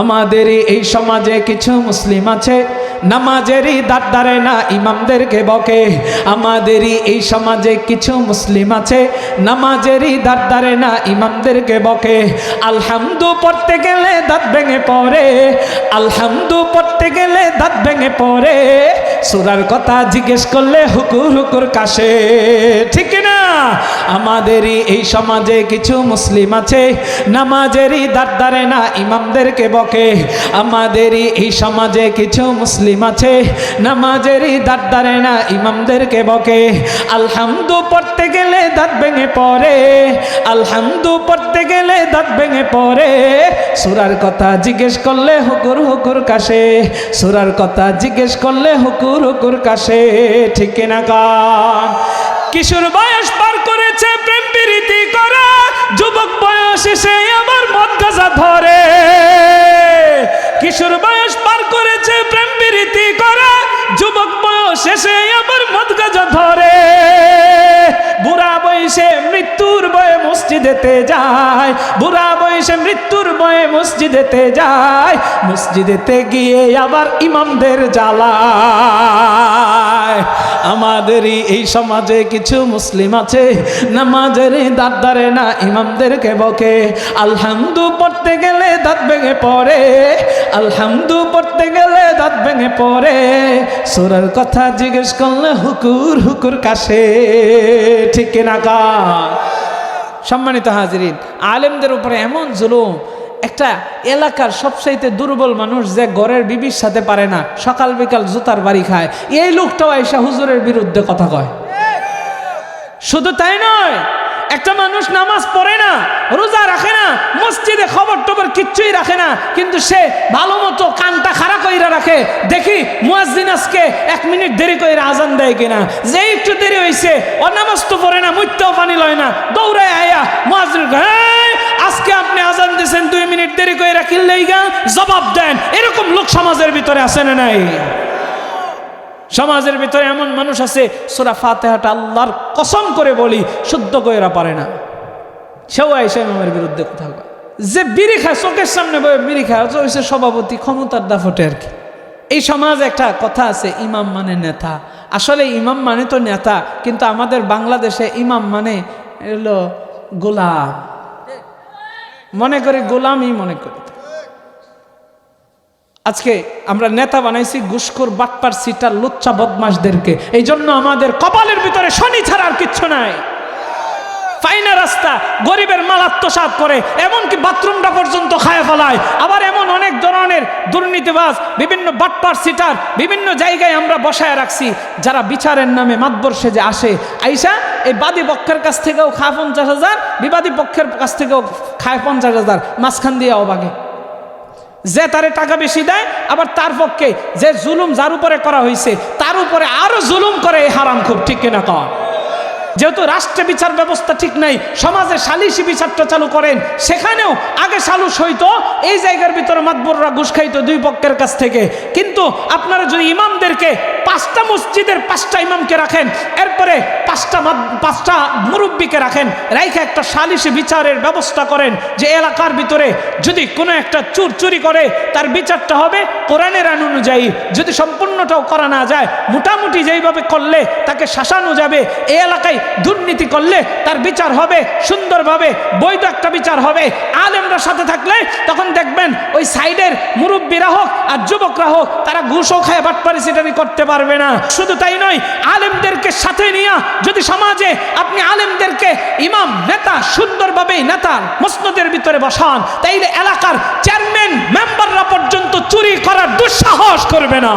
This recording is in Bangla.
আমাদের এই সমাজে কিছু মুসলিম আছে নামাজেরই দাঁত দাঁড়ে না, ইমামদেরকে বকে। আমাদের এই সমাজে কিছু মুসলিম আছে নামাজেরই দাঁত দাঁড়ে না, ইমামদেরকে বকে। আলহামদু পড়তে গেলে দাঁত ভেঙে পড়ে, আলহামদু পড়তে গেলে দাঁত ভেঙে পড়ে। সূরার কথা জিজ্ঞেস করলে হুকুর হুকুর কাশে, ঠিক না? আমাদের এই সমাজে কিছু মুসলিম আছে নামাজেরই দাঁত দাঁড়ে না, ইমামদেরকে বকে। আমাদের এই সমাজে কিছু মুসলিম আছে নামাজেরই দাঁত দাঁড়ে না, ইমামদেরকে বকে। আলহামদু পড়তে গেলে দাঁত ভেঙে পড়ে, আলহামদু পড়তে গেলে দাঁত ভেঙে পড়ে। সূরার কথা জিজ্ঞেস করলে হুকুর হুকুর কাশে, সূরার কথা জিজ্ঞেস করলে হুকুর হুকুর কাশে, ঠিক না? কান কিশোর বয়স পার করেছে প্রেম প্রীতি করা, যুবক বয়স এসে আবার মদ গাঁজা ধরে। কিশোর বয়স পার করেছে প্রেম প্রীতি করা, যুবক বয়স এসে আবার মদ গাঁজা ধরে। বুড়া বয়সে মৃত্যুর ভয়ে মসজিদেতে যায়, বুড়া বয়সে মৃত্যুর ভয়ে মসজিদেতে যায়। মসজিদেতে গিয়ে আবার ইমামদের জ্বালায়। আমাদের এই সমাজে কিছু মুসলিম আছে নামাজের দাঁত দাঁড়ে না, ইমামদেরকে বকে। আলহামদু পড়তে গেলে দাঁত ভেঙে পড়ে, আলহামদু পড়তে গেলে দাঁত ভেঙে পড়ে। সূরার কথা জিজ্ঞেস করলে হুকুর হুকুর কাশে, ঠিক না? কার সম্মানিত হাজিরিন, আলেমদের উপরে এমন জুলুম। একটা এলাকার সবচাইতে দুর্বল মানুষ যে ঘরের বিবির সাথে পারে না, সকাল বিকাল জুতার বাড়ি খায়, এই লোকটাও আইসা হুজুরের বিরুদ্ধে কথা কয়। শুধু তাই নয়, একটা মানুষ নামাজ পড়ে না, রোজা রাখে না, মসজিদে খবর টবর কিচ্ছুই রাখে না, কিন্তু সে ভালো মতো কানটা খাড়া কইরা রাখে। দেখি মুয়াজ্জিন আজকে 1 মিনিট দেরি কইরা আজান দেয় কিনা। যে একটু দেরি হইছে ও নামাজ তো পড়ে না, মুইতেও পানি লয় না, দৌড়ায় আয়া মুয়াজ্জিন আজকে আপনি আজান দিয়েছেন 2 মিনিট দেরি কইরা কিল্লেই গা জবাব দেন। এরকম লোক সমাজের ভিতরে আছে না নাই? সমাজের ভিতরে এমন মানুষ আছে সূরা ফাতিহাটা আল্লাহর কসম করে বলি শুদ্ধ কইরা পারে না, সেও আইসা ইমামের বিরুদ্ধে কথা কয়। যে বিড়ি খায়, চোখের সামনে বয়ে বিড়ি খায়, হচ্ছে সভাপতি, ক্ষমতার দাফটে আর কি। এই সমাজে একটা কথা আছে, ইমাম মানে নেতা। আসলে ইমাম মানে তো নেতা, কিন্তু আমাদের বাংলাদেশে ইমাম মানে হলো গোলাম। মনে করি গোলামই মনে করি। আজকে আমরা নেতা বানাইছি ঘুষখোর বাটপার সিটার লুচ্চা বদমাশদেরকে। এই জন্য আমাদের কপালের ভিতরে শনি ছাড়া আর কিচ্ছু নাই। ফাইনা রাস্তা গরিবের মাল আত্মসাৎ করে, এমনকি বাথরুমটা পর্যন্ত খায় ফেলায়। আবার এমন অনেক ধরনের দুর্নীতিবাজ, বিভিন্ন বাটপার সিটার বিভিন্ন জায়গায় আমরা বসায় রাখছি, যারা বিচারের নামে মাতবর সেজে আসে। আইসা এই বাদী পক্ষের কাছ থেকেও খায় 50,000, বিবাদী পক্ষের কাছ থেকেও খায় 50,000, মাঝখান দিয়ে অবাগে। যে তারে টাকা বেশি দেয়, আবার তার পক্ষে যে জুলুম যার উপরে করা হয়েছে তার উপরে আরো জুলুম করে, এই হারাম খুব, ঠিক কিনা? কর যেহেতু রাষ্ট্রে বিচার ব্যবস্থা ঠিক নাই, সমাজে সালিশি বিচারটা চালু করেন। সেখানেও আগে সালিশ হইতো, এই জায়গার ভিতরে মাতবররা ঘুষ খাইতো 2 পক্ষের কাছ থেকে। কিন্তু আপনারা যদি ইমামদেরকে 5টা মসজিদের 5টা ইমামকে রাখেন, এরপরে 5টা মুরব্বীকে রাখেন, রাইখে একটা সালিশি বিচারের ব্যবস্থা করেন যে এলাকার ভিতরে যদি কোনো একটা চুর চুরি করে তার বিচারটা হবে কোরআনের আইন অনুযায়ী। যদি সম্পূর্ণটাও করা না যায়, মোটামুটি যেইভাবে করলে তাকে শাসানো যাবে, এই এলাকায় দুর্নীতি করলে তার বিচার হবে সুন্দরভাবে, বৈধ একটা বিচার হবে। আলেমরা সাথে থাকলে তখন দেখবেন ওই সাইডের মুরব্বীরা হোক আর যুবকরা হোক, তারা ঘুষও খায় বাটপারি সিটারি করতে পারবে না। শুধু তাই নয়, আলেমদেরকে সাথে নিয়ে যদি সমাজে আপনি আলেমদেরকে ইমাম নেতা সুন্দরভাবে নেতার মসনদের ভিতরে বসান, তাইলে এলাকার চেয়ারম্যান মেম্বাররা পর্যন্ত চুরি করার দুঃসাহস করবে না।